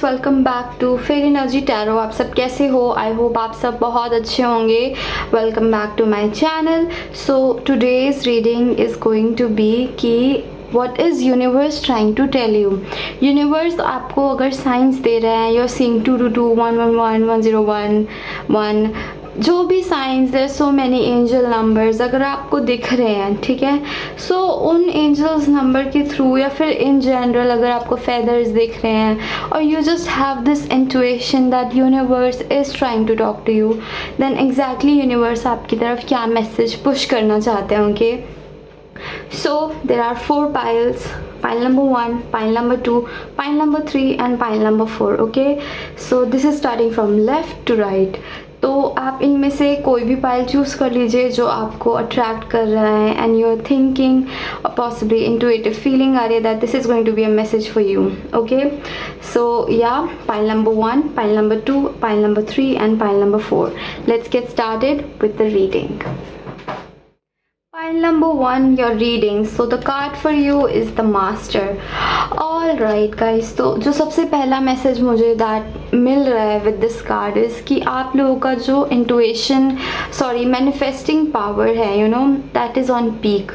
Friends, welcome back to Fair Energy Tarot. आप सब कैसे हो? आई होप आप सब बहुत अच्छे होंगे। Welcome back to my channel. So today's reading is going to be कि what is universe trying to tell you. Universe आपको अगर साइंस दे रहे हैं, यू आर सीइंग 222 111 101 1, जो भी साइंस है, सो मैनी एंजल नंबर्स अगर आपको दिख रहे हैं, ठीक है, सो उन एंजल्स नंबर के थ्रू या फिर इन जनरल अगर आपको फेदर्स दिख रहे हैं और you just have this intuition that universe is trying to talk to you, then exactly universe आपकी तरफ क्या मैसेज पुश करना चाहते होंगे। So there are 4 piles: pile number 1, pile number 2, pile number 3 and pile number 4. Okay, so this is starting from left to right. तो आप इनमें से कोई भी पाइल चूज़ कर लीजिए जो आपको अट्रैक्ट कर रहा है and you are thinking possibly intuitive feeling आ रही है that this is going to be a message for you. Okay, so या pile number 1, pile number 2, pile number 3 and pile number 4. Let's get started with the reading. Pile number 1, your reading. So the card for you is the Master. All right guys, तो जो सबसे पहला message मुझे that मिल रहा है with this card is कि आप लोगों का जो इंटुइशन मैनिफेस्टिंग पावर है, you know, that is on peak.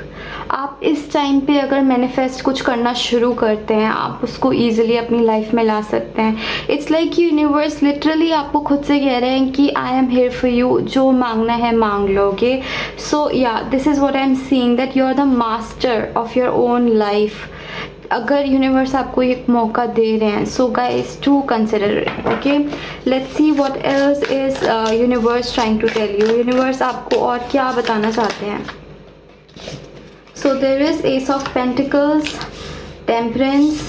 आप इस टाइम पे अगर मैनिफेस्ट कुछ करना शुरू करते हैं, आप उसको ईजिली अपनी लाइफ में ला सकते हैं. इट्स लाइक यूनिवर्स लिटरली आपको खुद से कह रहे हैं कि I am here for you, जो मांगना है मांग लोगे. So yeah this is what I am seeing, that you are the master of your own life. अगर यूनिवर्स आपको एक मौका दे रहे हैं, so guys to consider it. Okay, let's see what else is universe trying to tell you. Universe आपको और क्या बताना चाहते हैं. So there is Ace of Pentacles, Temperance,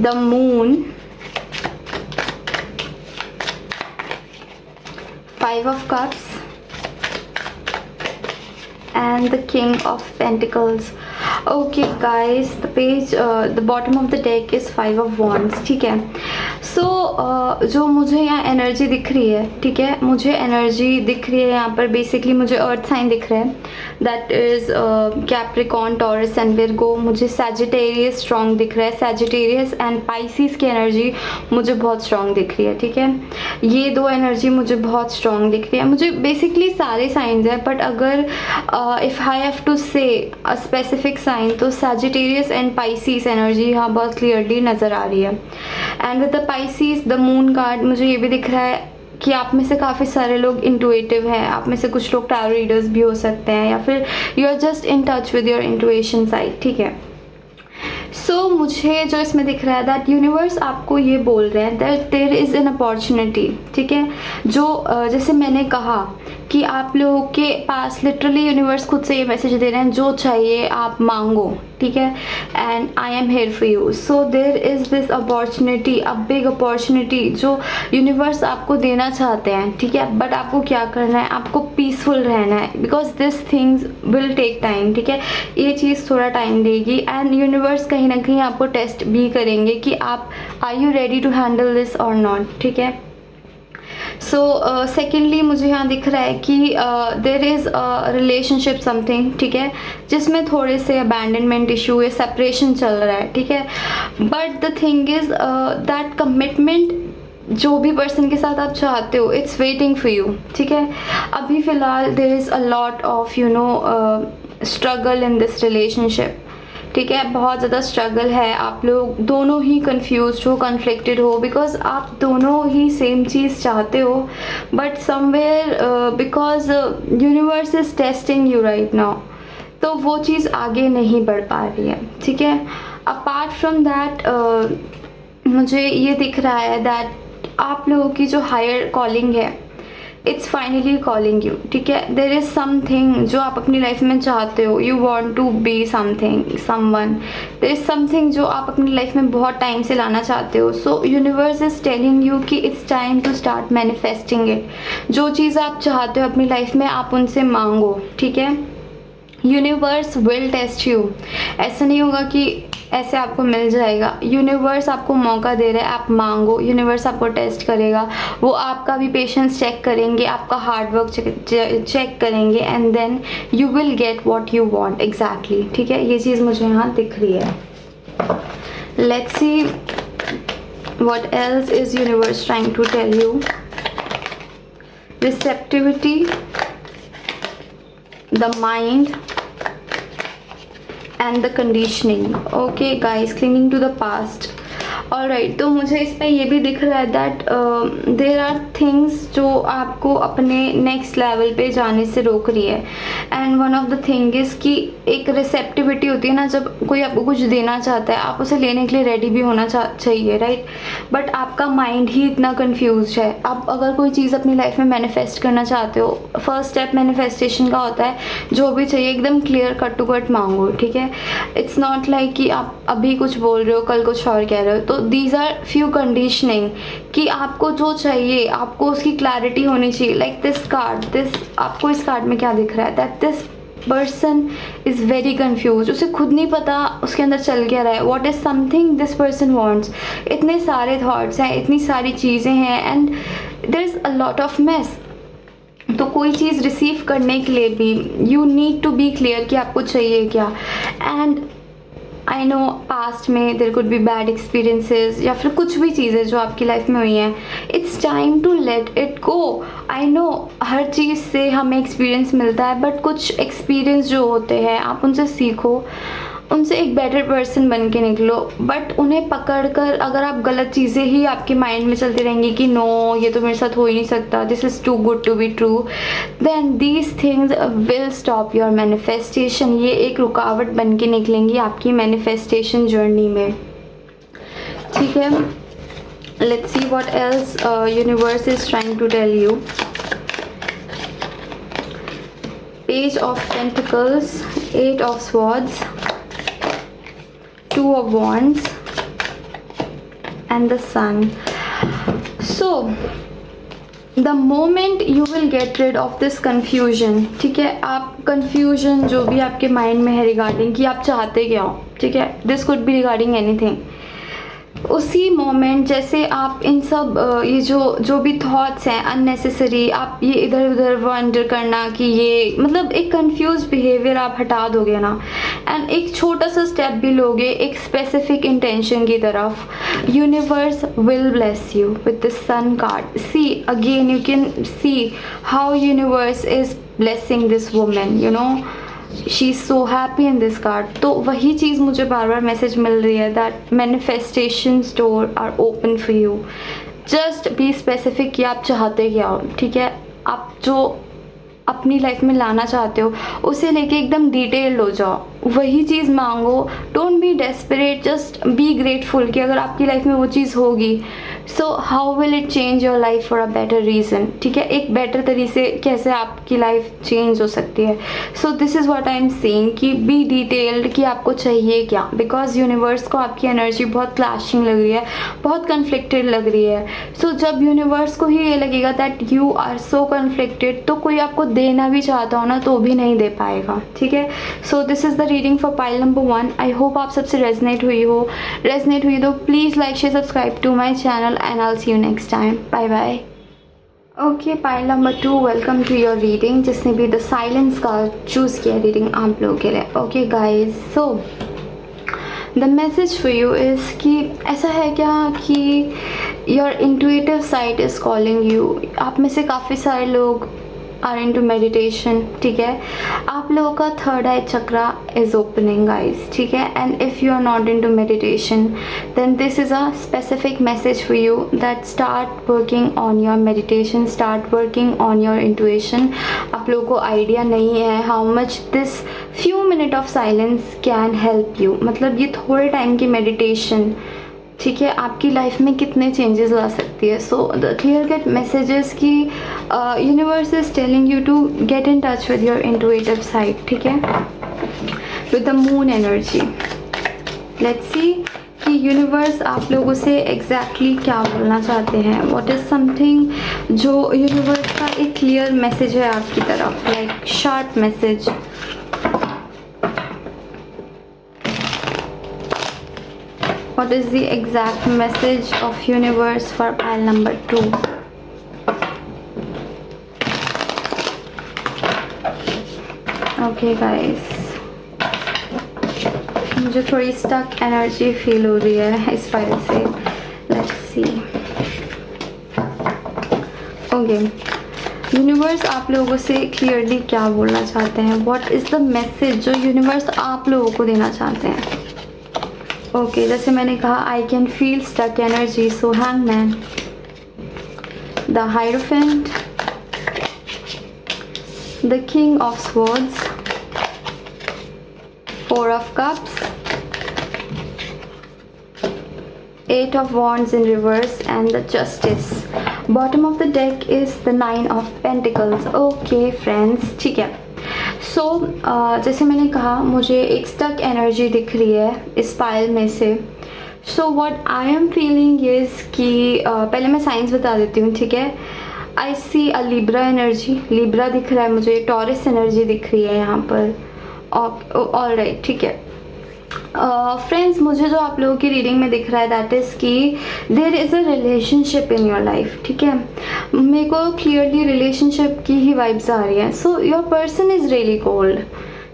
the Moon, 5 of Cups and the King of Pentacles. Okay guys, the page, the bottom of the deck is 5 of Wands. ठीक है, सो जो मुझे यहाँ एनर्जी दिख रही है, ठीक है, मुझे एनर्जी दिख रही है यहाँ पर. बेसिकली मुझे अर्थ साइन दिख रहा है, that is Capricorn, taurus and Virgo. मुझे सैजिटेरियस स्ट्रॉन्ग दिख रहा है. सैजिटेरियस एंड पाइसिस की एनर्जी मुझे बहुत स्ट्रॉन्ग दिख रही है. ठीक है, ये दो एनर्जी मुझे बहुत स्ट्रॉन्ग दिख रही है. मुझे बेसिकली सारे साइंस हैं, बट अगर इफ़ आई हैव टू से अ स्पेसिफिक साइन, तो सैजिटेरियस एंड पाइसिस एनर्जी यहाँ बहुत क्लियरली नज़र आ रही है. And with the Pisces the moon card मुझे ये भी दिख रहा है कि आप में से काफ़ी सारे लोग इंटुइटिव हैं. आप में से कुछ लोग टैरो रीडर्स भी हो सकते हैं, या फिर you are just in touch with your intuition side. ठीक है, सो मुझे जो इसमें दिख रहा है दैट यूनिवर्स आपको ये बोल रहे हैं that there is an opportunity. ठीक है, जो जैसे मैंने कहा कि आप लोगों के पास लिटरली यूनिवर्स खुद से ये मैसेज दे रहे हैं, जो चाहिए आप मांगो. ठीक है, and I am here for you. So there is this opportunity, a big opportunity जो यूनिवर्स आपको देना चाहते हैं. ठीक है, बट आपको क्या करना है, आपको पीसफुल रहना है, because this things will take time. ठीक है, ये चीज़ थोड़ा टाइम लेगी एंड यूनिवर्स कहीं ना कहीं आपको टेस्ट भी करेंगे कि आप are you ready to handle this और नॉट. ठीक है, सो सेकेंडली मुझे यहाँ दिख रहा है कि देर इज़ रिलेशनशिप समथिंग. ठीक है, जिसमें थोड़े से अबैंडनमेंट इशू या सेपरेशन चल रहा है. ठीक है, but the thing is that commitment जो भी पर्सन के साथ आप चाहते हो, इट्स वेटिंग फॉर यू. ठीक है, अभी फ़िलहाल there is a lot of you know struggle in this relationship. ठीक है, बहुत ज़्यादा स्ट्रगल है. आप लोग दोनों ही कंफ्यूज हो, कन्फ्लिक्टेड हो, बिकॉज आप दोनों ही सेम चीज़ चाहते हो, but somewhere because universe is testing you right now, तो वो चीज़ आगे नहीं बढ़ पा रही है. ठीक है, अपार्ट फ्रॉम दैट मुझे ये दिख रहा है दैट आप लोगों की जो हायर कॉलिंग है, इट्स फाइनली कॉलिंग यू. ठीक है, देर इज़ समथिंग जो आप अपनी लाइफ में चाहते हो, you want to be something, someone. There is something जो आप अपनी लाइफ में बहुत टाइम से लाना चाहते हो. So universe is telling you कि it's time to start manifesting it. जो चीज़ आप चाहते हो अपनी लाइफ में, आप उनसे मांगो. ठीक है, यूनिवर्स विल टेस्ट यू. ऐसा नहीं होगा कि ऐसे आपको मिल जाएगा. यूनिवर्स आपको मौका दे रहा है, आप मांगो. यूनिवर्स आपको टेस्ट करेगा, वो आपका भी पेशेंस चेक करेंगे, आपका हार्ड वर्क चेक करेंगे, and then you will get what you want exactly. ठीक है, ये चीज़ मुझे यहाँ दिख रही है. Let's see What else is universe trying to tell you? Receptivity, the mind, and the conditioning. Okay guys, clinging to the past. Alright, तो मुझे इसमें ये भी दिख रहा है दैट देर आर थिंग्स जो आपको अपने नेक्स्ट लेवल पे जाने से रोक रही है. And one of the thing is कि एक रिसेप्टिविटी होती है ना, जब कोई आपको कुछ देना चाहता है आप उसे लेने के लिए रेडी भी होना चाहिए, राइट. बट आपका माइंड ही इतना कन्फ्यूज है. आप अगर कोई चीज़ अपनी लाइफ में मैनिफेस्ट करना चाहते हो, फर्स्ट स्टेप मैनिफेस्टेशन का होता है जो भी चाहिए एकदम क्लियर कट टू कट मांगो, ठीक है. इट्स नॉट लाइक कि आप अभी कुछ बोल रहे हो कल कुछ और कह रहे हो. तो दीज आर फ्यू कंडीशनिंग कि आपको जो चाहिए आपको उसकी क्लैरिटी होनी चाहिए. लाइक दिस कार्ड, दिस आपको इस कार्ड में क्या दिख रहा है that this person is very confuse. उसे खुद नहीं पता उसके अंदर चल क्या रहा है. What is something this person wants. इतने सारे थाट्स हैं, इतनी सारी चीज़ें हैं and there is a lot of mess. तो कोई चीज़ रिसीव करने के लिए भी you need to be clear कि आपको चाहिए क्या. एंड आई नो पास्ट में there could be bad experiences या फिर कुछ भी चीज़ें जो आपकी लाइफ में हुई हैं. It's time to let it go. I know हर चीज़ से हमें एक्सपीरियंस मिलता है, बट कुछ एक्सपीरियंस जो होते हैं आप उनसे सीखो, उनसे एक बेटर पर्सन बन के निकलो. बट उन्हें पकड़ कर अगर आप गलत चीज़ें ही आपके माइंड में चलती रहेंगी कि नो ये तो मेरे साथ हो ही नहीं सकता, this is too good to be true, then these things will stop your manifestation. ये एक रुकावट बन के निकलेंगी आपकी मैनिफेस्टेशन जर्नी में, ठीक है. Let's see what else universe is trying to tell you. Page of pentacles, 8 of swords, 2 of wands and the sun. So the moment you will get rid of this confusion, ठीक है, आप confusion जो भी आपके mind में है regarding कि आप चाहते क्या हो, ठीक है, this could be regarding anything. उसी मोमेंट जैसे आप इन सब ये जो भी थॉट्स हैं अननेसेसरी, आप ये इधर उधर वंडर करना कि ये मतलब एक कंफ्यूज बिहेवियर आप हटा दोगे ना, एंड एक छोटा सा स्टेप भी लोगे एक स्पेसिफिक इंटेंशन की तरफ, universe will bless you with the sun card. See again you can see how universe is blessing this woman, you know she is so happy in this card. तो वही चीज़ मुझे बार बार message मिल रही है that manifestations door are open for you. Just be specific कि आप चाहते क्या हो, ठीक है. आप जो अपनी लाइफ में लाना चाहते हो उसे लेके एकदम डिटेल्ड हो जाओ, वही चीज़ मांगो. Don't be desperate, just be grateful कि अगर आपकी लाइफ में वो चीज़ होगी so how will it change your life for a better reason, ठीक है. एक बेटर तरीके से कैसे आपकी लाइफ चेंज हो सकती है. So this is what I am saying कि बी डिटेल्ड कि आपको चाहिए क्या, बिकॉज यूनिवर्स को आपकी एनर्जी बहुत क्लैशिंग लग रही है, बहुत कन्फ्लिक्टेड लग रही है. सो जब यूनिवर्स को ही ये लगेगा that you are so conflicted, तो कोई आपको देना भी चाहता हो ना तो भी नहीं दे पाएगा, ठीक है. So this is the reading for pile number 1. I hope आप सबसे रेजनेट हुई तो please like share subscribe to my channel and I will see you next time. Bye bye. Okay, pile number 2, welcome to your reading. जिसने भी the silence का choose किया reading आप लोगों के लिए. Okay guys, so the message for you is कि ऐसा है क्या कि your intuitive side is calling you. आप में से काफ़ी सारे लोग आर इनटू मेडिटेशन, ठीक है. आप लोगों का third eye chakra is opening guys, ठीक है. And if you are not into meditation then this is a specific message for you that start working on your meditation, start working on your intuition. आप लोगों को idea नहीं है how much this few minute of silence can help you. मतलब ये थोड़े time की meditation, ठीक है, आपकी लाइफ में कितने चेंजेस ला सकती है. So the clear cut messages की universe is telling you to get in touch with your intuitive side, ठीक है, with the moon energy. Let's see कि यूनिवर्स आप लोगों से एग्जैक्टली क्या बोलना चाहते हैं. व्हाट इज़ समथिंग जो यूनिवर्स का एक क्लियर मैसेज है आपकी तरफ, like sharp message. What is the exact message of universe for pile number 2? Okay guys, मुझे थोड़ी स्टक एनर्जी फील हो रही है इस फाइल से. Let's see. ओके, यूनिवर्स आप लोगों से क्लियरली क्या बोलना चाहते हैं? व्हाट इज़ द मैसेज जो यूनिवर्स आप लोगों को देना चाहते हैं? ओके, जैसे मैंने कहा I can feel stuck energy, so hangman, the hierophant, the king of swords, four of cups, eight of wands in reverse and the justice. Bottom of the deck is the nine of pentacles. Okay friends, ठीक है। सो जैसे मैंने कहा मुझे एक stuck energy दिख रही है इस पाइल में से। So what I am feeling is कि पहले मैं साइंस बता देती हूँ, ठीक है। I see a Libra energy, Libra दिख रहा है मुझे, टॉरस एनर्जी दिख रही है यहाँ पर। ऑल राइट, ठीक है। फ्रेंड्स मुझे जो आप लोगों की रीडिंग में दिख रहा है दैट इज़ कि there is a relationship in your life, ठीक है। मेरे को क्लियरली रिलेशनशिप की ही वाइब्स आ रही हैं। So your person is really cold,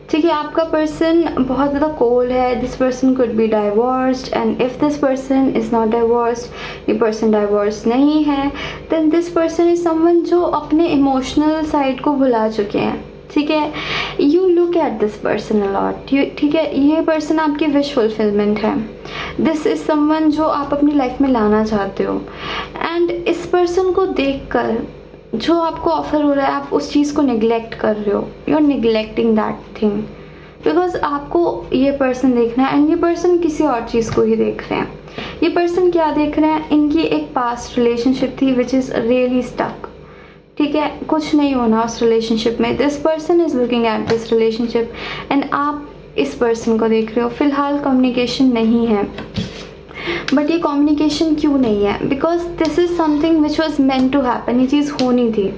ठीक है। आपका पर्सन बहुत ज़्यादा कोल्ड है। This person could be divorced and if this person is not divorced, ये पर्सन डाइवोर्स नहीं है, then this person is someone जो अपने इमोशनल साइड को भुला चुके हैं, ठीक है। You look at this person a lot, ठीक है। ये पर्सन आपकी विश फुलफिलमेंट है। दिस इज़ समवन जो आप अपनी लाइफ में लाना चाहते हो। एंड इस पर्सन को देखकर जो आपको ऑफर हो रहा है आप उस चीज़ को निगलेक्ट कर रहे हो। You are neglecting that thing because आपको ये पर्सन देखना है एंड ये पर्सन किसी और चीज़ को ही देख रहे हैं। ये पर्सन क्या देख रहे हैं? इनकी एक पास्ट रिलेशनशिप थी विच इज़ रियली स्टक, ठीक है। कुछ नहीं होना उस रिलेशनशिप में। This person is looking at this relationship and आप इस पर्सन को देख रहे हो। फिलहाल कम्युनिकेशन नहीं है, बट ये कम्युनिकेशन क्यों नहीं है? Because this is something which was meant to happen. ये चीज़ होनी थी,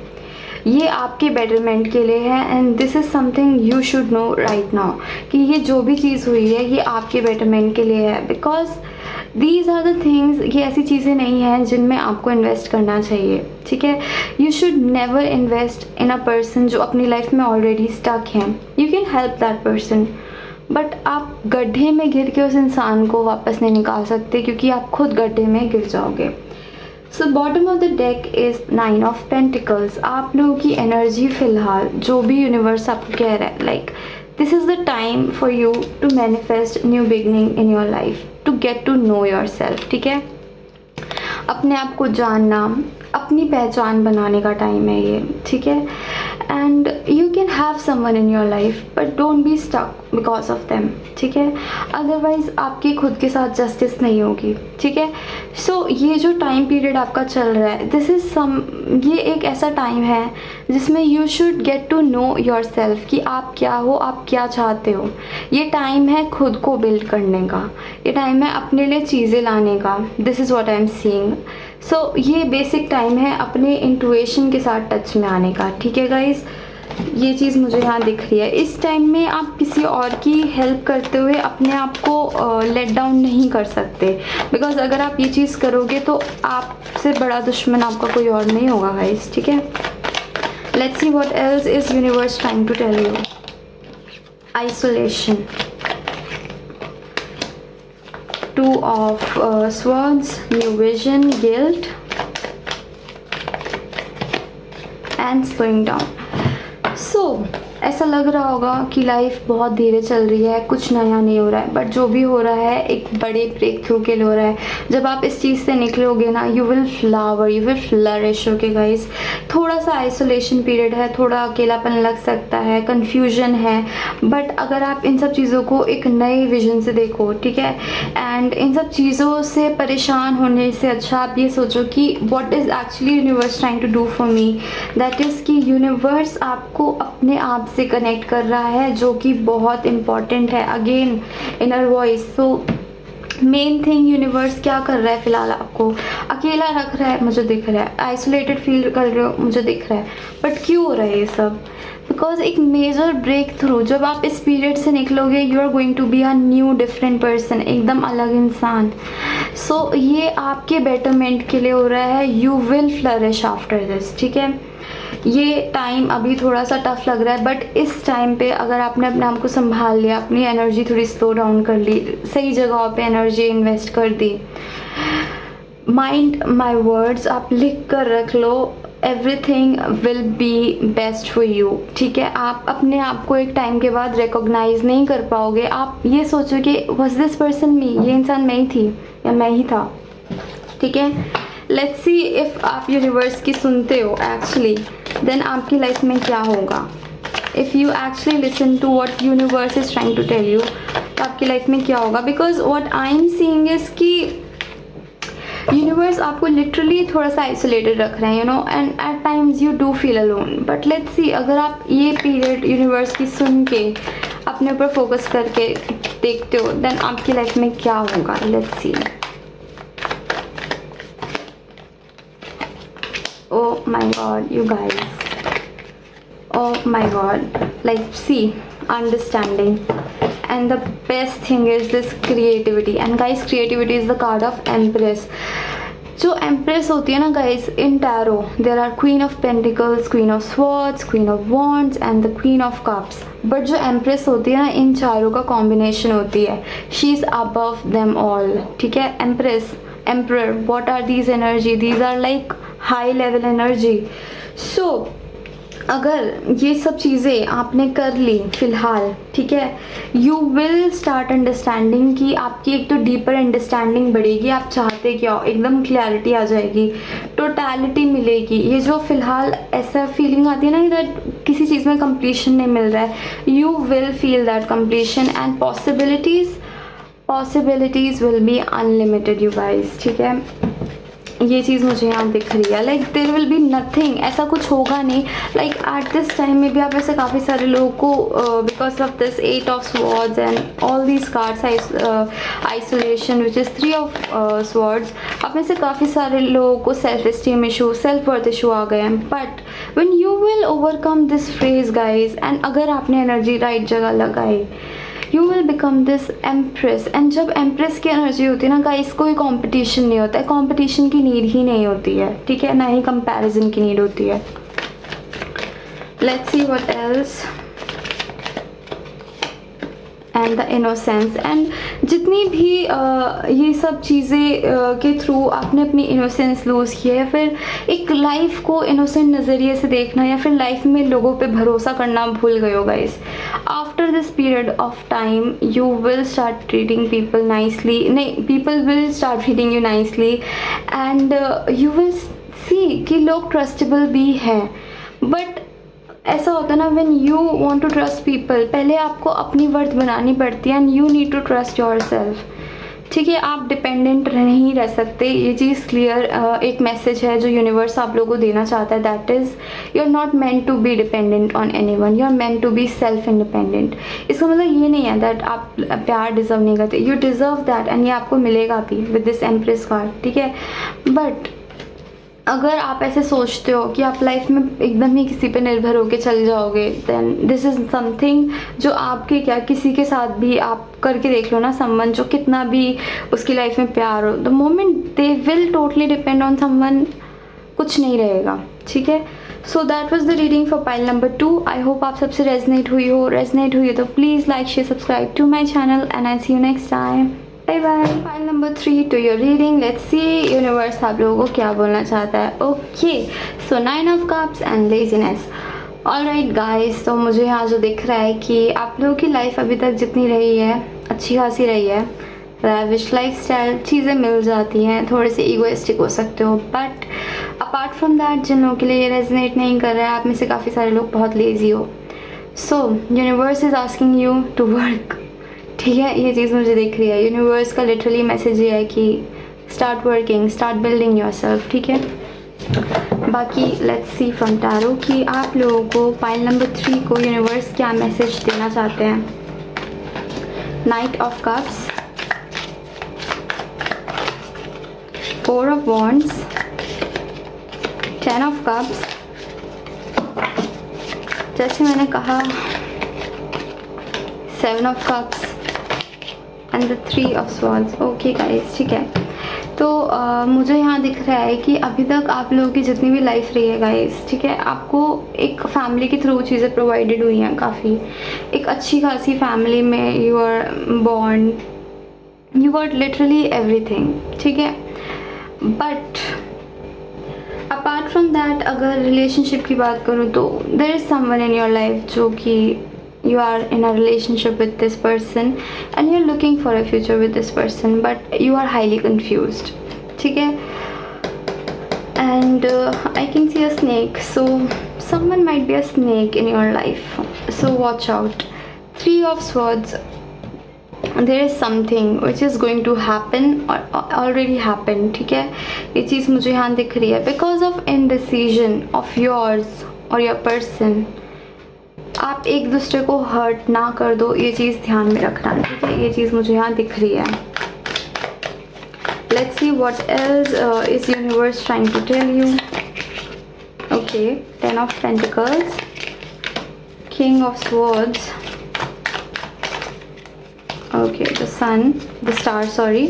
ये आपके बेटरमेंट के लिए है and this is something you should know right now कि ये जो भी चीज़ हुई है ये आपके बेटरमेंट के लिए है। Because these are the things, ये ऐसी चीज़ें नहीं हैं जिनमें आपको इन्वेस्ट करना चाहिए, ठीक है। You should never invest in a person जो अपनी लाइफ में ऑलरेडी स्टक हैं। You can help that person but आप गड्ढे में गिर के उस इंसान को वापस नहीं निकाल सकते क्योंकि आप खुद गड्ढे में गिर जाओगे। So bottom of the deck is nine of pentacles. आप लोगों की एनर्जी फ़िलहाल जो भी यूनिवर्स आपको कह रहा है, like this is the time for you to manifest new beginning in your life, to get to know your self, ठीक है। अपने आप को जानना, अपनी पहचान बनाने का टाइम है ये, ठीक है। And you can have someone in your life but don't be stuck because of them, ठीक है। अदरवाइज़ आपकी खुद के साथ जस्टिस नहीं होगी, ठीक है। सो ये जो टाइम पीरियड आपका चल रहा है दिस इज़ ये एक ऐसा टाइम है जिसमें you should get to know your self कि आप क्या हो, आप क्या चाहते हो। ये टाइम है खुद को बिल्ड करने का, ये टाइम है अपने लिए चीज़ें लाने का। This is what I am seeing. So ये बेसिक टाइम है अपने इंट्यूशन के साथ टच में आने का, ठीक है गाइज। ये चीज़ मुझे यहाँ दिख रही है। इस टाइम में आप किसी और की हेल्प करते हुए अपने आप को लेट डाउन नहीं कर सकते बिकॉज अगर आप ये चीज़ करोगे तो आपसे बड़ा दुश्मन आपका कोई और नहीं होगा गाइज, ठीक है। Let's see what else is universe trying to tell you. Isolation, two of swords, new vision, guilt and slowing down. So ऐसा लग रहा होगा कि लाइफ बहुत धीरे चल रही है, कुछ नया नहीं हो रहा है, बट जो भी हो रहा है एक बड़े ब्रेक थ्रू के लिए हो रहा है। जब आप इस चीज़ से निकलोगे ना you will flower, you will flourish. Okay guys, थोड़ा सा आइसोलेशन पीरियड है, थोड़ा अकेलापन लग सकता है, कन्फ्यूजन है, बट अगर आप इन सब चीज़ों को एक नए विजन से देखो, ठीक है। एंड इन सब चीज़ों से परेशान होने से अच्छा आप ये सोचो कि what is actually universe trying to do for me. That is कि यूनिवर्स आपको अपने आप से कनेक्ट कर रहा है जो कि बहुत इम्पॉर्टेंट है। Again inner voice. So main thing universe क्या कर रहा है फ़िलहाल, आपको अकेला रख रहा है, मुझे दिख रहा है। आइसोलेटेड फील कर रहे हो, मुझे दिख रहा है। बट क्यों हो रहा है ये सब? बिकॉज एक मेजर ब्रेक थ्रू, जब आप इस पीरियड से निकलोगे you are going to be a new different person, एकदम अलग इंसान। सो ये आपके बेटरमेंट के लिए हो रहा है। You will flourish after this, ठीक है। ये टाइम अभी थोड़ा सा टफ लग रहा है बट इस टाइम पे अगर आपने अपने आप को संभाल लिया, अपनी एनर्जी थोड़ी स्लो डाउन कर ली, सही जगहों पे एनर्जी इन्वेस्ट कर दी, माइंड माई वर्ड्स, आप लिख कर रख लो, everything will be best for you, ठीक है। आप अपने आप को एक टाइम के बाद रिकॉग्नाइज नहीं कर पाओगे, आप ये सोचो कि वॉज दिस पर्सन मी, ये इंसान मैं ही थी या मैं ही था, ठीक है। लेट्स सी इफ़ आप यूनिवर्स की सुनते हो एक्चुअली, देन आपकी लाइफ में क्या होगा। If you actually listen to what universe is trying to tell you, तो आपकी लाइफ में क्या होगा। Because what I am seeing is कि यूनिवर्स आपको लिटरली थोड़ा सा आइसोलेटेड रख रहे हैं, you know, and at times you do feel alone. But let's see, अगर आप ये पीरियड यूनिवर्स की सुन के अपने ऊपर फोकस करके देखते हो, देन आपकी लाइफ में क्या होगा। Let's see. Oh my god, you guys. Oh my god. Like, see, understanding. And the best thing is this creativity. And guys, creativity is the card of Empress. जो empress होती है ना guys in tarot, there are queen of pentacles, queen of swords, queen of wands and the queen of cups. But जो empress होती है ना, इन चारों का कॉम्बिनेशन होती है। She is above them all, ठीक है। Empress, emperor, what are these energy? These are like high level energy. So अगर ये सब चीज़ें आपने कर ली फ़िलहाल, ठीक है, यू विल स्टार्ट अंडरस्टैंडिंग कि आपकी एक तो डीपर अंडरस्टैंडिंग बढ़ेगी, आप चाहते क्या हो, एकदम क्लैरिटी आ जाएगी, टोटलिटी मिलेगी। ये जो फ़िलहाल ऐसा फीलिंग आती है ना दैट किसी चीज़ में कंप्लीशन नहीं मिल रहा है, you will feel that completion and possibilities will be unlimited you guys, ठीक है। ये चीज़ मुझे यहाँ दिख रही है। Like there will be nothing, ऐसा कुछ होगा नहीं। लाइक एट दिस टाइम में भी आप ऐसे काफ़ी सारे लोगों को because of this 8 of swords and all these cards, isolation which is 3 of swords, आप में से काफ़ी सारे लोगों को self esteem issue, self worth issue आ गए हैं। But when you will overcome this phase guys, and अगर आपने एनर्जी राइट जगह लगाई, you will become this empress. And जब एम्प्रेस की एनर्जी होती है ना गाइस, कोई कंपटीशन नहीं होता है, कंपटीशन की नीड ही नहीं होती है, ठीक है, ना ही कंपैरिजन की नीड होती है। Let's see what else. And the innocence, and जितनी भी ये सब चीज़ें के थ्रू आपने अपनी इनोसेंस लूज़ किया है, फिर एक लाइफ को इनोसेंट नज़रिए से देखना, या फिर लाइफ में लोगों पे भरोसा करना भूल गए हो guys, after this period of time you will start treating people nicely, नहीं, people will start treating you nicely, and you will see कि लोग ट्रस्टेबल भी हैं। बट ऐसा होता है ना, when you want to trust people, पहले आपको अपनी वर्थ बनानी पड़ती है, and you need to trust yourself, ठीक है। आप डिपेंडेंट नहीं रह सकते, ये चीज़ क्लियर। एक मैसेज है जो यूनिवर्स आप लोगों को देना चाहता है, that is you are not meant to be dependent on anyone, you are meant to be self independent. इसका मतलब ये नहीं है दैट आप प्यार डिज़र्व नहीं करते, यू डिज़र्व दैट, एंड ये आपको मिलेगा भी विद दिस एम्प्रेस कार्ड, ठीक है। बट अगर आप ऐसे सोचते हो कि आप लाइफ में एकदम ही किसी पे निर्भर होकर चल जाओगे, देन दिस इज़ समथिंग जो आपके क्या किसी के साथ भी आप करके देख लो ना, समवन जो कितना भी उसकी लाइफ में प्यार हो, the moment they will totally depend on someone, कुछ नहीं रहेगा, ठीक है। So that was the reading for pile number 2। I hope आप सबसे रेजनेट हुई हो तो please like share subscribe to my channel, and I see you next time. Bye bye. Pile number 3 to your reading. Let's see universe आप लोगों को क्या बोलना चाहता है। Okay, so 9 of cups and laziness. Alright guys, तो मुझे यहाँ जो दिख रहा है कि आप लोगों की लाइफ अभी तक जितनी रही है अच्छी खासी रही है, लैविश लाइफस्टाइल, चीज़ें मिल जाती हैं, थोड़े से ईगोइस्टिक हो सकते हो, बट अपार्ट फ्रॉम दैट जिन लोगों के लिए ये रेजोनेट नहीं कर रहा है, आप में से काफ़ी सारे लोग बहुत लेजी हो। So universe is asking you to work, ठीक है। ये चीज़ मुझे दिख रही है। यूनिवर्स का लिटरली मैसेज ये है कि start working, start building yourself, ठीक है। बाकी लेट्स सी फ्रॉम टैरो कि आप लोगों को पाइल नंबर 3 को यूनिवर्स क्या मैसेज देना चाहते हैं। Night of cups, 4 of wands, 10 of cups, जैसे मैंने कहा 7 of cups and the 3 of swords. Okay guys, ठीक है। तो मुझे यहाँ दिख रहा है कि अभी तक आप लोगों की जितनी भी लाइफ रही है गाइस, ठीक है, आपको एक फैमिली के थ्रू चीज़ें प्रोवाइडेड हुई हैं काफ़ी, एक अच्छी खासी फैमिली में you are born, you got literally everything, ठीक है। बट अपार्ट फ्रॉम दैट अगर रिलेशनशिप की बात करूँ तो there is someone in your life जो कि you are in a relationship with this person and you're looking for a future with this person but you are highly confused, ठीक है. And I can see a snake, so someone might be a snake in your life, so watch out. 3 of swords, there is something which is going to happen or already happened, ठीक है. ये चीज़ मुझे यहाँ दिख रही है because of indecision of yours or your person. आप एक दूसरे को हर्ट ना कर दो, ये चीज़ ध्यान में रखना, ठीक है. ये चीज़ मुझे यहाँ दिख रही है. Let's see what else is universe trying to tell you. Okay, 10 of pentacles, king of swords, okay, the sun, the star, sorry,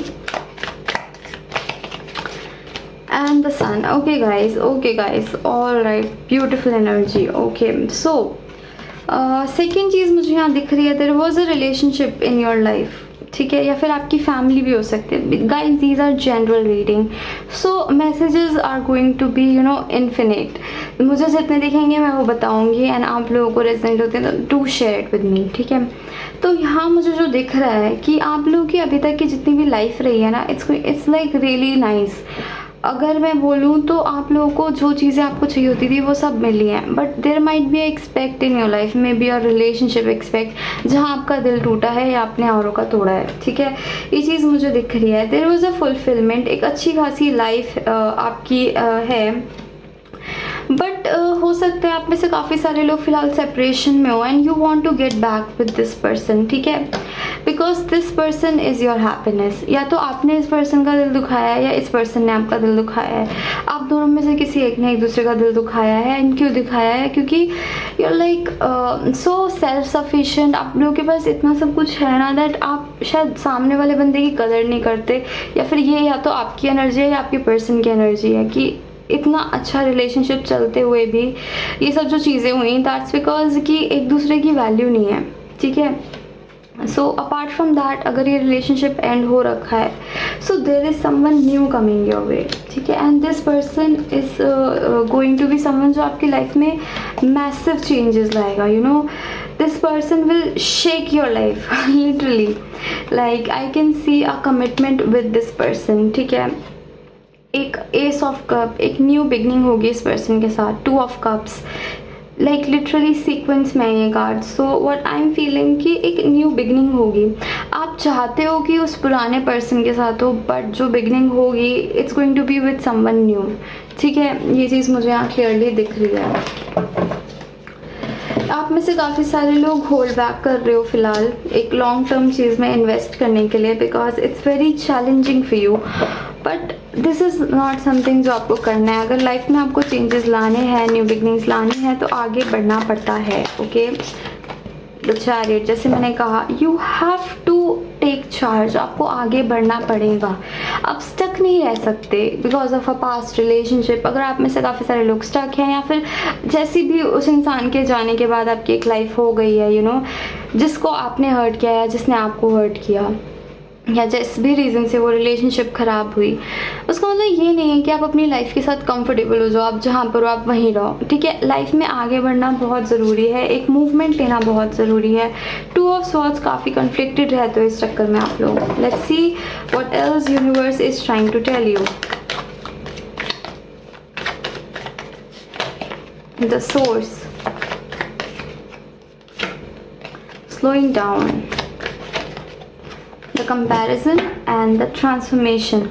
and the sun. Okay guys, all right, beautiful energy. Okay, so second चीज़ मुझे यहाँ दिख रही है, there was a relationship in your life, ठीक है, या फिर आपकी फैमिली भी हो सकती है. Guys, these are general reading, so messages are going to be infinite. मुझे जितने दिखेंगे मैं वो बताऊंगी एंड आप लोगों को रेजोनेट होते हैं तो do share it with me, ठीक है. तो यहाँ मुझे जो दिख रहा है कि आप लोगों की अभी तक की जितनी भी लाइफ रही है ना, इट्स लाइक रियली नाइस. अगर मैं बोलूँ तो आप लोगों को जो चीज़ें आपको चाहिए होती थी वो सब मिली हैं, but there might be aspect in your life, maybe your relationship aspect, जहाँ आपका दिल टूटा है या आपने औरों का तोड़ा है, ठीक है. ये चीज़ मुझे दिख रही है. देयर वॉज अ फुलफिलमेंट, एक अच्छी खासी लाइफ आपकी है, बट हो सकता है आप में से काफ़ी सारे लोग फिलहाल सेपरेशन में हो and you want to get back with this person, ठीक है, because this person is your happiness. या तो आपने इस पर्सन का दिल दुखाया है या इस पर्सन ने आपका दिल दुखाया है. आप दोनों में से किसी एक ने एक दूसरे का दिल दुखाया है. एंड क्यों दिखाया है? क्योंकि you are like so self sufficient. आप लोगों के पास इतना सब कुछ है ना दैट आप शायद सामने वाले बंदे की कदर नहीं करते, या फिर ये या तो आपकी एनर्जी है या आपके पर्सन की एनर्जी है कि इतना अच्छा रिलेशनशिप चलते हुए भी ये सब जो चीज़ें हुई, दैट्स बिकॉज कि एक दूसरे की वैल्यू नहीं है, ठीक है. सो अपार्ट फ्रॉम दैट अगर ये रिलेशनशिप एंड हो रखा है, so there is someone new coming your way, ठीक है. And this person is going to be someone जो आपकी लाइफ में मैसिव चेंजेस लाएगा. You know, this person will shake your life literally. Like I can see a commitment with this person, ठीक है. एक ace of cup, एक new beginning होगी इस पर्सन के साथ. 2 of cups, like literally sequence में ये card. So what I am feeling कि एक न्यू बिगनिंग होगी. आप चाहते हो कि उस पुराने पर्सन के साथ हो, बट जो बिगनिंग होगी it's going to be with someone new, ठीक है. ये चीज़ मुझे यहाँ क्लियरली दिख रही है. आप में से काफ़ी सारे लोग होल्ड बैक कर रहे हो फिलहाल एक लॉन्ग टर्म चीज़ में इन्वेस्ट करने के लिए, because it's very challenging for you, but this is not something जो आपको करना है. अगर लाइफ में आपको चेंजेस लाने हैं, न्यू बिगनिंग्स लानी है, तो आगे बढ़ना पड़ता है. ओके, द चैरियट, जैसे मैंने कहा, you have to take charge. आपको आगे बढ़ना पड़ेगा. आप स्टक नहीं रह सकते because of a past relationship. अगर आप में से काफ़ी सारे लोग स्टक हैं, या फिर जैसी भी उस इंसान के जाने के बाद आपकी एक लाइफ हो गई है, यू नो, जिसको आपने हर्ट किया या जिसने आपको हर्ट किया, या जिस भी रीज़न से वो रिलेशनशिप ख़राब हुई, उसका मतलब ये नहीं है कि आप अपनी लाइफ के साथ कंफर्टेबल हो जाओ. आप जहाँ पर हो आप वहीं रहो, ठीक है. लाइफ में आगे बढ़ना बहुत ज़रूरी है, एक मूवमेंट लेना बहुत ज़रूरी है. 2 ऑफ स्वॉर्ड्स काफ़ी कन्फ्लिक्टेड रहते हो इस चक्कर में आप लोग. Let's see what else universe is trying to tell you. The source, slowing down, the comparison and the transformation.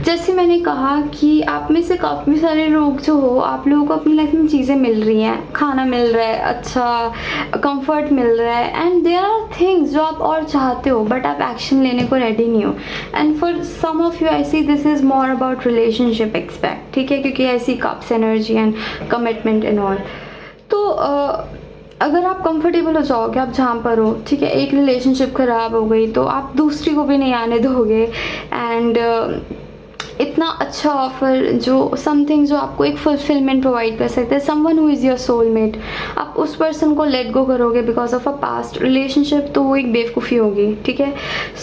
जैसे मैंने कहा कि आप में से काफ़ी सारे लोग जो हो, आप लोगों को अपनी लाइफ में चीज़ें मिल रही हैं, खाना मिल रहा है, अच्छा कंफर्ट मिल रहा है, एंड देयर आर थिंग्स जो आप और चाहते हो बट आप एक्शन लेने को रेडी नहीं हो. And for some of you I see this is more about relationship expect, ठीक है, क्योंकि ऐसी cups energy and commitment and all. तो अगर आप कंफर्टेबल हो जाओगे आप जहाँ पर हो, ठीक है, एक रिलेशनशिप ख़राब हो गई तो आप दूसरी को भी नहीं आने दोगे. एंड इतना अच्छा ऑफर जो समथिंग जो आपको एक फुलफिलमेंट प्रोवाइड कर सकते हैं, someone who is your soulmate, आप उस पर्सन को लेट गो करोगे because of a past relationship, तो वो एक बेवकूफ़ी होगी, ठीक है.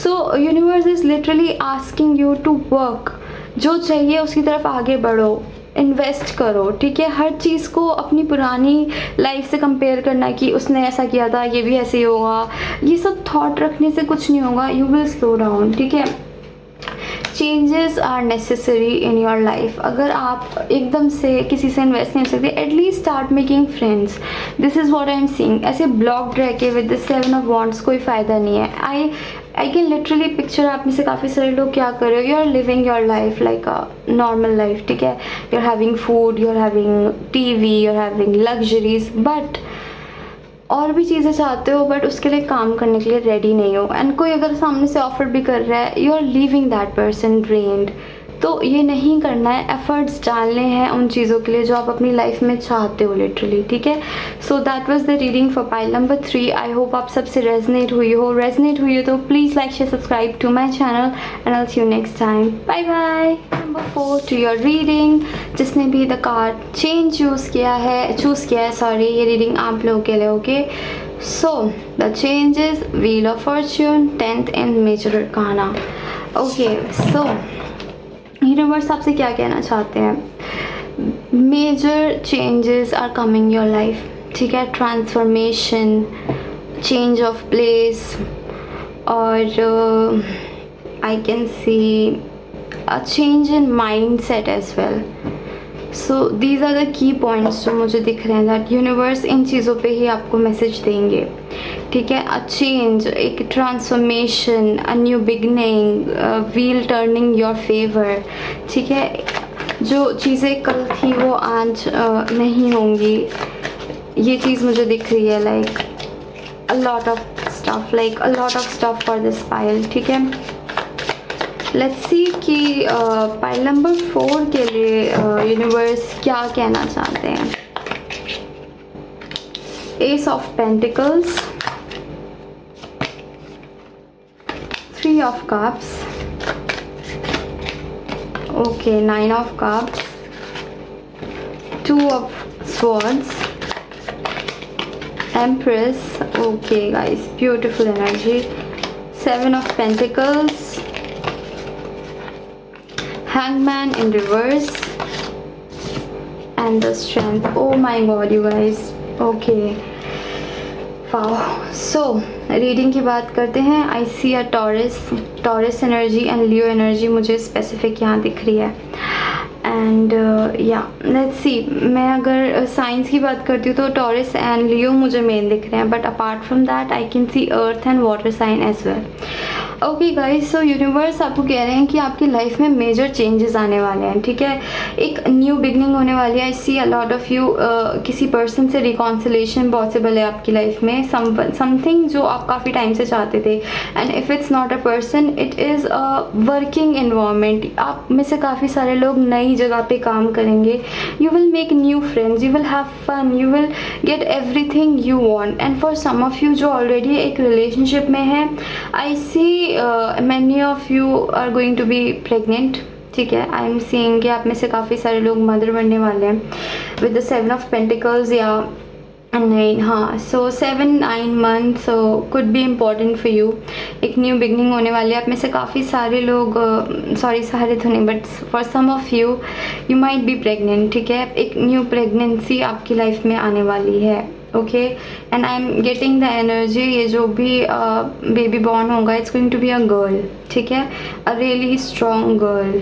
So universe is literally asking you to work जो चाहिए उसकी तरफ आगे बढ़ो, इन्वेस्ट करो, ठीक है। हर चीज़ को अपनी पुरानी लाइफ से कंपेयर करना कि उसने ऐसा किया था, ये भी ऐसे ही होगा, ये सब थॉट रखने से कुछ नहीं होगा। यू विल स्लो डाउन, ठीक है। Changes are necessary in your life. अगर आप एकदम से किसी से इन्वेस्ट नहीं कर सकते, at least start making friends. This is what I am seeing. ऐसे ब्लॉक्ड रह के विद द 7 ऑफ वॉन्ड्स कोई फ़ायदा नहीं है। आई कैन लिटरली पिक्चर आप में से काफ़ी सारे लोग क्या कर रहे हो, you are living your life like a normal life, ठीक है। You are having food, you are having TV, you are having luxuries, but और भी चीज़ें चाहते हो, बट उसके लिए काम करने के लिए रेडी नहीं हो। एंड कोई अगर सामने से ऑफर भी कर रहा है, you are leaving that person drained. तो ये नहीं करना है, एफर्ट्स डालने हैं उन चीज़ों के लिए जो आप अपनी लाइफ में चाहते हो लिटरली, ठीक है। So that was the reading for pile number 3। I hope आप सबसे रेजनेट हुई हो तो please like share subscribe to my channel and I see you next time. Bye bye. Number 4 to your reading. जिसने भी the card choose किया है sorry, ये रीडिंग आप लोगों के लिए, okay. So the change is wheel of fortune, 10th in major arcana. Okay, so universe आपसे क्या कहना चाहते हैं। Major changes are coming your life, ठीक है। ट्रांसफॉर्मेशन, चेंज ऑफ प्लेस, और I can see a change in mind set as well. So these are the key points जो मुझे दिख रहे हैं दैट यूनिवर्स इन चीज़ों पे ही आपको मैसेज देंगे, ठीक है। अ चेंज, एक transformation, a new beginning, wheel turning your favour, ठीक है। जो चीज़ें कल थी वो आज नहीं होंगी, ये चीज़ मुझे दिख रही है। Like a lot of stuff for this pile, ठीक है। लेट्स सी कि पाइल नंबर 4 के लिए यूनिवर्स क्या कहना चाहते हैं। S of pentacles, 3 of cups, okay, 9 of cups, 2 of swords, empress, okay guys, beautiful energy, 7 of pentacles, hangman in reverse, and the strength. Oh my god you guys, okay, wow. So reading की बात करते हैं। I see a Taurus energy and Leo energy मुझे specific यहाँ दिख रही है। And या लेट्स सी, मैं अगर साइंस की बात करती हूँ तो टॉरस एंड लियो मुझे मेन दिख रहे हैं, but apart from that I can see earth and water sign as well. Okay guys, so universe आपको कह रहे हैं कि आपकी लाइफ में मेजर चेंजेस आने वाले हैं, ठीक है। एक न्यू बिगनिंग होने वाली है। I see a lot of you, किसी पर्सन से रिकॉन्सिलेशन पॉसिबल है आपकी लाइफ में, समथिंग जो आप काफ़ी टाइम से चाहते थे। And if it's not a person, it is a working environment. आप में से काफ़ी सारे लोग नई जगह पे काम करेंगे। You will make new friends, you will have fun, you will get everything you want. And for some of you जो ऑलरेडी एक रिलेशनशिप में है, I see many of you are going to be pregnant, ठीक है। आई am seeing कि आप में से काफ़ी सारे लोग मदर बनने वाले हैं विद द 7 ऑफ पेंटिकल्स या 9, हाँ। सो 7-9 months could be important for you. एक न्यू बिगनिंग होने वाली है। आप में से काफ़ी सारे लोग, सॉरी सारे तो नहीं, but for some of you, you might be pregnant, ठीक है। एक न्यू प्रेगनेंसी आपकी लाइफ में आने वाली है, okay. And I am getting the energy, ये जो भी बेबी बॉर्न होगा, it's going to be a girl, ठीक है, a really strong girl.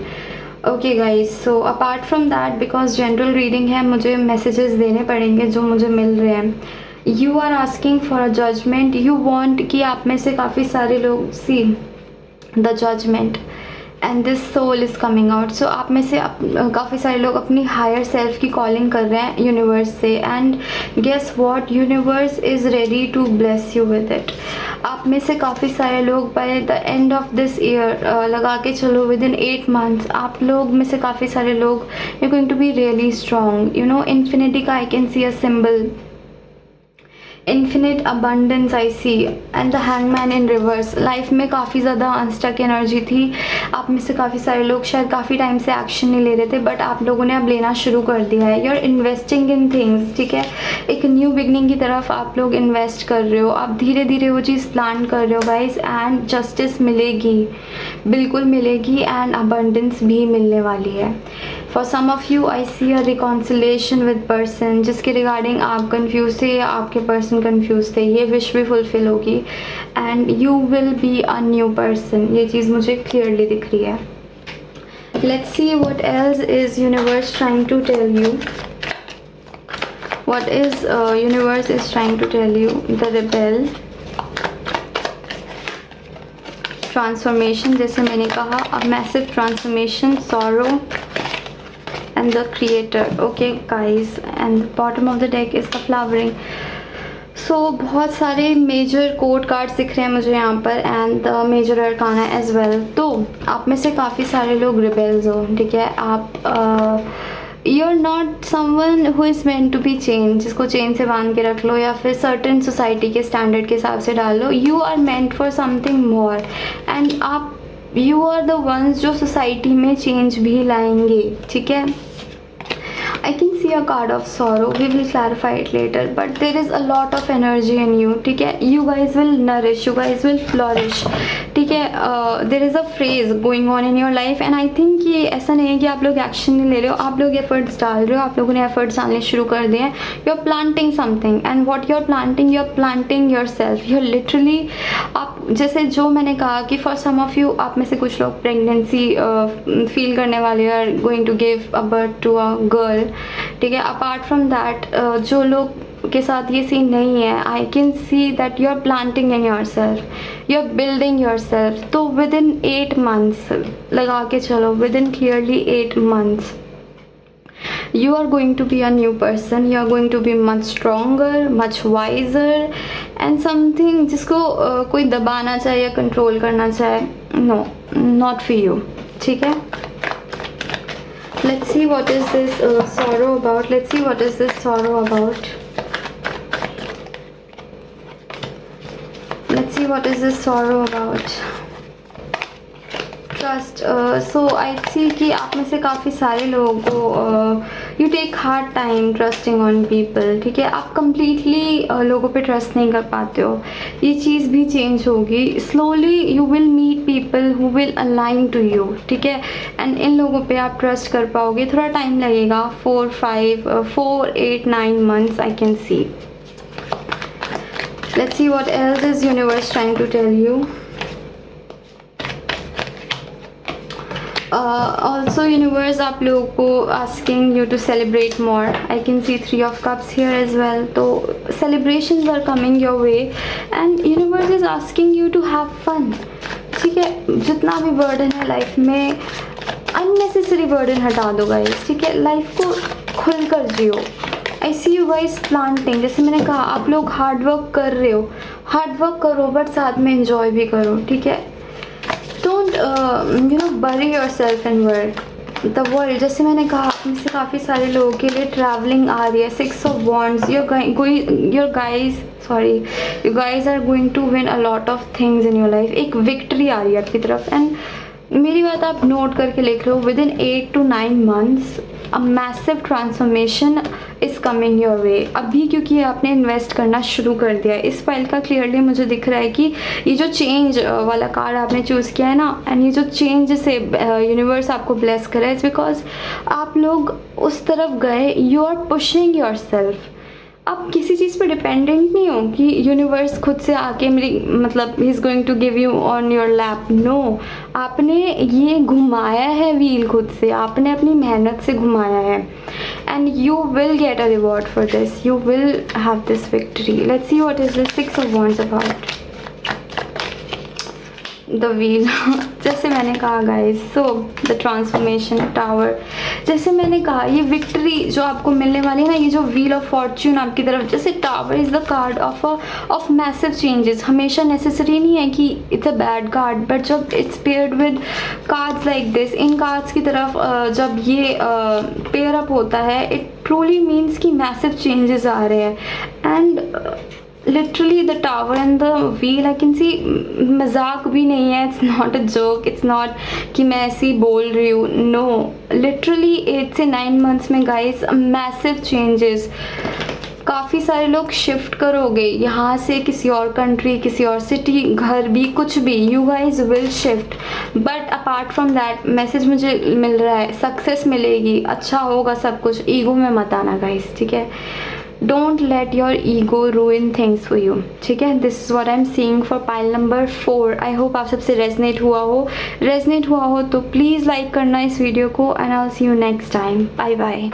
Okay guys, so apart from that, because general reading है, मुझे मैसेजेस देने पड़ेंगे जो मुझे मिल रहे हैं। You are asking for a judgment, you want कि आप में से काफ़ी सारे लोग see the judgment and this soul is coming out. So आप में से काफ़ी सारे लोग अपनी हायर सेल्फ की कॉलिंग कर रहे हैं यूनिवर्स से। And guess what, universe is ready to bless you with it. आप में से काफ़ी सारे लोग by the end of this year, लगा के चलो विद इन 8 मंथ्स, आप लोग में से काफ़ी सारे लोग you going to be really strong. You know, infinity का I can see a symbol infinite abundance I see and the hangman in reverse. Life में काफ़ी ज़्यादा अनस्टक एनर्जी थी। आप में से काफ़ी सारे लोग शायद काफ़ी टाइम से एक्शन नहीं ले रहे थे, बट आप लोगों ने अब लेना शुरू कर दिया है। You are investing in things, ठीक है। एक न्यू बिगनिंग की तरफ आप लोग इन्वेस्ट कर रहे हो, आप धीरे धीरे वो चीज़ प्लान कर रहे हो गाइस, एंड जस्टिस मिलेगी, बिल्कुल मिलेगी, एंड अबंडेंस भी मिलने वाली है। For some of you I see a reconciliation with person जिसके रिगार्डिंग आप कंफ्यूज थे या आपके पर्सन कंफ्यूज थे, ये विश भी फुलफिल होगी and you will be a new person. ये चीज़ मुझे क्लियरली दिख रही है। Let's see what else is universe trying to tell you. What is universe is trying to tell you. The rebel, transformation, जैसे मैंने कहा, a massive transformation, sorrow and the creator. Okay guys, and the bottom of the deck is the flowering. So बहुत सारे major code cards दिख रहे हैं मुझे यहाँ पर and the major arcana as well. तो आप में से काफ़ी सारे लोग रिबेल्स हो, ठीक है। आप you are not someone who is meant to be change, जिसको चेन से बांध के रख लो या फिर सर्टेन सोसाइटी के स्टैंडर्ड के हिसाब से डाल लो। You are meant for something more and आप यू आर द वंस जो सोसाइटी में चेंज भी लाएंगे, ठीक है। I can see a card of sorrow. We will clarify it later. But there is a lot of energy in you. ठीक है, you guys will nourish. You guys will flourish. ठीक है, there is a phase going on in your life and I think ये ऐसा नहीं है कि आप लोग एक्शन नहीं ले रहे हो, आप लोग एफर्ट्स डाल रहे हो, आप लोगों ने एफर्ट्स डालने शुरू कर दिए हैं। You are planting something and what you are planting yourself. You are literally, आप जैसे जो मैंने कहा कि फॉर सम ऑफ यू आप में से कुछ लोग प्रेगनेंसी फील करने वाले are going to give a birth to a girl, ठीक है। अपार्ट फ्रॉम दैट जो लोग के साथ ये सीन नहीं है, I can see that you are planting in yourself, you are building yourself. तो विद इन 8 months लगा के चलो, within clearly 8 months you are going to be a new person. You are going to be much stronger, much wiser and something जिसको कोई दबाना चाहे या control करना चाहे, no, not for you, ठीक है। Let's see what is this sorrow about. Let's see what is this sorrow about. Let's see what is this sorrow about. Trust, so I see कि आप में से काफ़ी सारे लोगों को you take hard time trusting on people, ठीक है। आप कम्प्लीटली लोगों पे ट्रस्ट नहीं कर पाते हो, ये चीज़ भी चेंज होगी। Slowly you will meet people who will align to you, ठीक है, एंड इन लोगों पे आप ट्रस्ट कर पाओगे। थोड़ा टाइम लगेगा, 4, 8, 9 months I can see. Let's see what else is universe trying to tell you. Also universe आप लोगों को asking you to celebrate more. I can see 3 of cups here as well. तो celebrations are coming your way and universe is asking you to have fun, ठीक है। जितना भी burden है life में, unnecessary burden हटा दो गाइस, ठीक है। लाइफ को खुल कर जियो। I see you guys planting, जैसे मैंने कहा आप लोग हार्ड वर्क कर रहे हो, हार्ड वर्क करो बट साथ में enjoy भी करो, ठीक है। Don't bury yourself in work. The world, जैसे मैंने कहा आप में से काफ़ी सारे लोगों के लिए ट्रैवलिंग आ रही है। 6 of Wands, you guys are going to win a lot of things in your life. एक विक्ट्री आ रही है आपकी तरफ एंड मेरी बात आप नोट करके लिख लो। Within 8 to 9 months a massive transformation is coming your way. अभी क्योंकि आपने इन्वेस्ट करना शुरू कर दिया है, इस फाइल का क्लियरली मुझे दिख रहा है कि ये जो चेंज वाला कार्ड आपने चूज़ किया है ना, एंड ये जो चेंज से यूनिवर्स आपको ब्लेस कर रहा है, इट्स बिकॉज आप लोग उस तरफ गए, you are pushing yourself. आप किसी चीज़ पे डिपेंडेंट नहीं हो कि यूनिवर्स खुद से आके मेरी मतलब ही is going to give you on your lap. No, आपने ये घुमाया है व्हील खुद से, आपने अपनी मेहनत से घुमाया है and you will get a reward for this, you will have this victory. Let's see what is this 6 of Wands about. The wheel जैसे मैंने कहा guys, so the transformation tower, जैसे मैंने कहा ये विक्ट्री जो आपको मिलने वाली है ना, ये जो व्हील ऑफ फॉर्च्यून आपकी तरफ, जैसे tower is the card of massive changes. हमेशा नेसेसरी नहीं है कि it's a bad card, but जब it's paired with cards like this, इन कार्ड्स की तरफ जब ये पेयर अप होता है, इट ट्रूली मीन्स कि मैसिव चेंजेस आ रहे हैं and literally the tower and the wheel I can see, मजाक भी नहीं है, it's not a joke, it's not कि मैं ऐसे ही बोल रही हूँ, नो, लिटरली 8 से 9 मंथ्स में गाइस मैसिव चेंजेस। काफ़ी सारे लोग शिफ्ट करोगे यहाँ से किसी और कंट्री, किसी और सिटी, घर भी, कुछ भी, you guys will shift. But apart from that message मुझे मिल रहा है, सक्सेस मिलेगी, अच्छा होगा सब कुछ। ईगो में मत आना गाइज, ठीक है? Don't let your ego रूइन things for you, ठीक है? This is what I am seeing for pile number 4। I hope आप सबसे रेजनेट हुआ हो तो प्लीज़ लाइक करना इस वीडियो को, and I will see you next time. Bye bye.